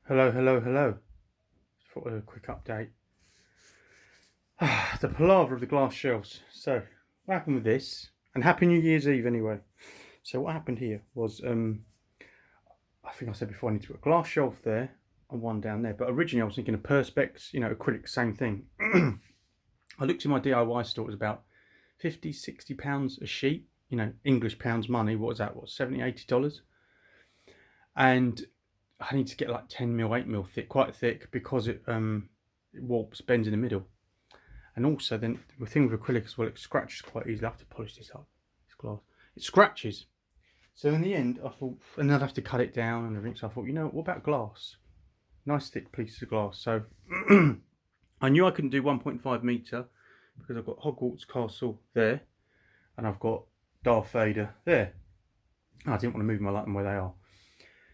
Hello, hello, hello. Just thought a quick update. The palaver of the glass shelves. So, what happened with this? And Happy New Year's Eve anyway. So, what happened here was, I think I said before, I need to put a glass shelf there and one down there. But originally, I was thinking of Perspex, acrylic, same thing. I looked in my DIY store, it was about 50, 60 pounds a sheet, English pounds money. What was that? What, 70, $80? And I need to get like 10 mil, 8 mil thick, quite thick, because it warps, bends in the middle. And also, then the thing with acrylic as well, it scratches quite easily. I have to polish this up, this glass. It scratches. So in the end, I thought, and I'd have to cut it down and everything. So I thought, what about glass? Nice thick pieces of glass. So I knew I couldn't do 1.5 metre because I've got Hogwarts Castle there, and I've got Darth Vader there. And I didn't want to move them, I like them where they are.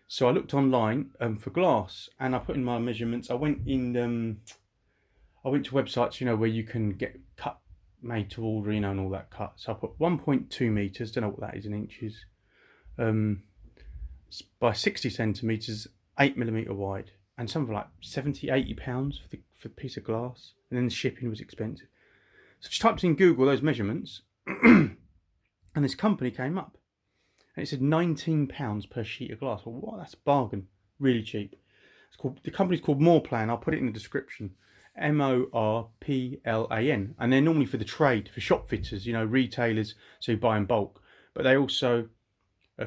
So I looked online for glass, and I put in my measurements. I went to websites, where you can get cut, made to order, and all that cut. So I put 1.2 meters. Don't know what that is in inches. By 60 centimeters, 8mm wide, and something like 70, 80 pounds for the piece of glass. And then the shipping was expensive. So I just typed in Google those measurements, and this company came up. And it said £19 per sheet of glass. Well, what? That's a bargain. Really cheap. The company's called Morplan. I'll put it in the description. Morplan. And they're normally for the trade, for shop fitters, retailers, so you buy in bulk. But they also,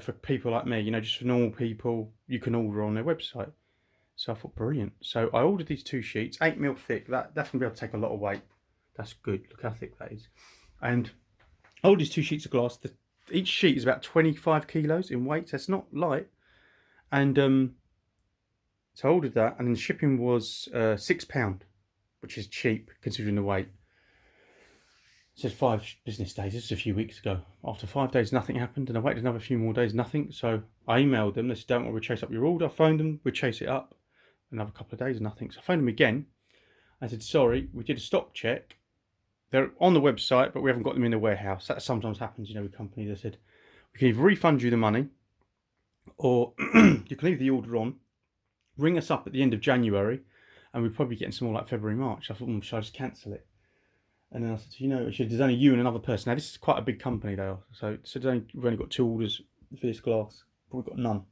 for people like me, just for normal people, you can order on their website. So I thought, brilliant. So I ordered these 2 sheets, 8mm thick. That's going to be able to take a lot of weight. That's good. Look how thick that is. And I ordered these 2 sheets of glass. Each sheet is about 25 kilos in weight. So it's not light. And so I ordered that. And then the shipping was £6, which is cheap considering the weight. It said 5 business days. This was a few weeks ago. After 5 days, nothing happened. And I waited another few more days, nothing. So I emailed them. They said, don't worry, we'll chase up your order. I phoned them. We'll chase it up. Another couple of days, nothing. So I phoned them again. I said, sorry, we did a stock check. They're on the website, but we haven't got them in the warehouse. That sometimes happens, with companies. They said, we can either refund you the money, or you can leave the order on, ring us up at the end of January, and we're probably getting some more like February, March. I thought, should I just cancel it? And then I said, there's only you and another person. Now, this is quite a big company, though. So we've only got 2 orders for this glass, but we've got none.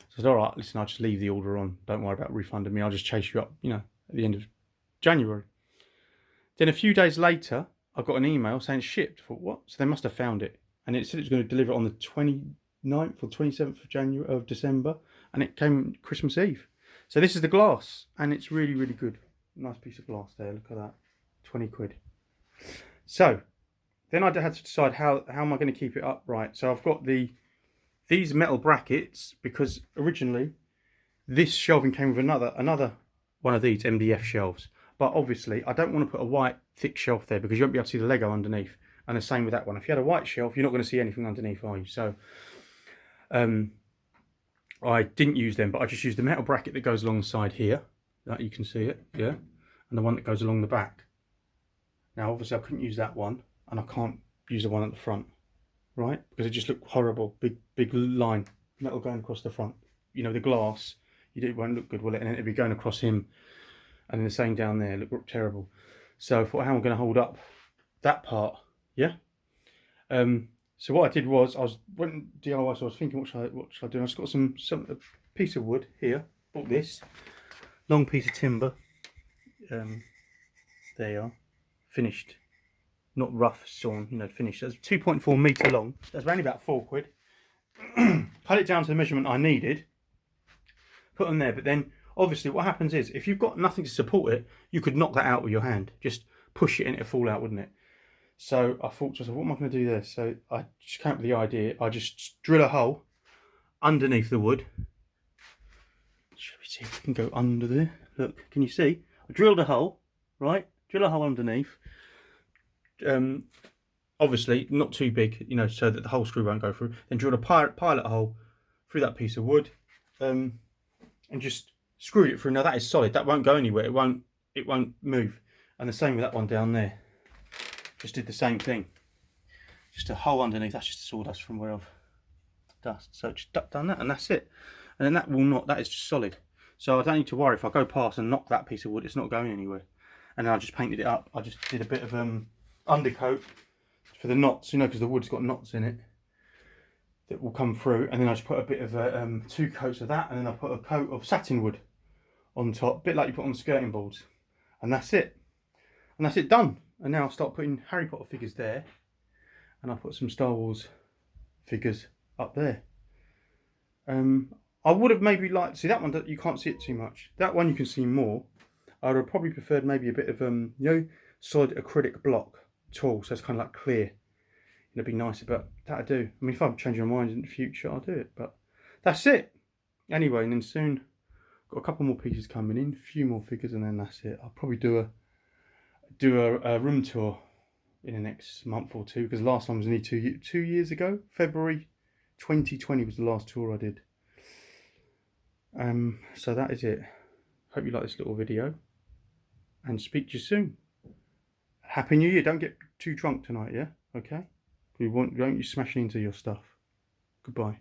So I said, all right, listen, I'll just leave the order on. Don't worry about refunding me. I'll just chase you up, at the end of January. Then a few days later, I got an email saying it's shipped. I thought, what? So they must have found it. And it said it was going to deliver on the 29th or 27th of December. And it came Christmas Eve. So this is the glass. And it's really, really good. Nice piece of glass there. Look at that. 20 quid. So then I had to decide how am I going to keep it upright. So I've got these metal brackets, because originally this shelving came with another one of these MDF shelves. But obviously, I don't want to put a white thick shelf there because you won't be able to see the Lego underneath. And the same with that one. If you had a white shelf, you're not going to see anything underneath, are you? So I didn't use them, but I just used the metal bracket that goes alongside here. That you can see it, yeah? And the one that goes along the back. Now, obviously, I couldn't use that one, and I can't use the one at the front, right? Because it just looked horrible. Big line, metal going across the front. The glass, it won't look good, will it? And then it'd be going across him. And then the same down there, look terrible. So I thought, how am I going to hold up that part? Yeah. So what I did was, went DIY. So I was thinking, what should I do? And I just got a piece of wood here. Bought this long piece of timber. There you are, finished, not rough sawn. Finished. That's 2.4 metre long. That's only about 4 quid. Cut it down to the measurement I needed. Put them there, but then. Obviously, what happens is, if you've got nothing to support it, you could knock that out with your hand. Just push it and it'll fall out, wouldn't it? So I thought to myself, what am I going to do there? So I just came up with the idea. I just drill a hole underneath the wood. Shall we see if we can go under there? Look, can you see? I drilled a hole, right? Drill a hole underneath. Obviously, not too big, so that the whole screw won't go through. Then drill a pilot hole through that piece of wood, and just screwed it through. Now that is solid. That won't go anywhere. It won't move. And the same with that one down there. Just did the same thing. Just a hole underneath. That's just sawdust from where I've dust. So just done that, and that's it. And then that is just solid. So I don't need to worry if I go past and knock that piece of wood, it's not going anywhere. And then I just painted it up. I just did a bit of undercoat for the knots, you know, because the wood's got knots in it that will come through. And then I just put a bit of 2 coats of that, and then I put a coat of satin wood on top, a bit like you put on skirting boards. And that's it. And that's it done. And now I'll start putting Harry Potter figures there, and I'll put some Star Wars figures up there. I would have maybe liked, see that one, you can't see it too much. That one you can see more. I would have probably preferred maybe a bit of, you know, solid acrylic block tool, so it's kind of like clear. It'd be nicer, but that'll do. I mean, if I'm changing my mind in the future, I'll do it. But that's it. Anyway, and then soon, got a couple more pieces coming in, a few more figures, and then that's it. I'll probably do a room tour in the next month or two, because last time was only 2 years ago. February 2020 was the last tour I did. So that is it. Hope you like this little video, and speak to you soon. Happy New Year. Don't get too drunk tonight, yeah? Okay? We don't want you smashing into your stuff. Goodbye.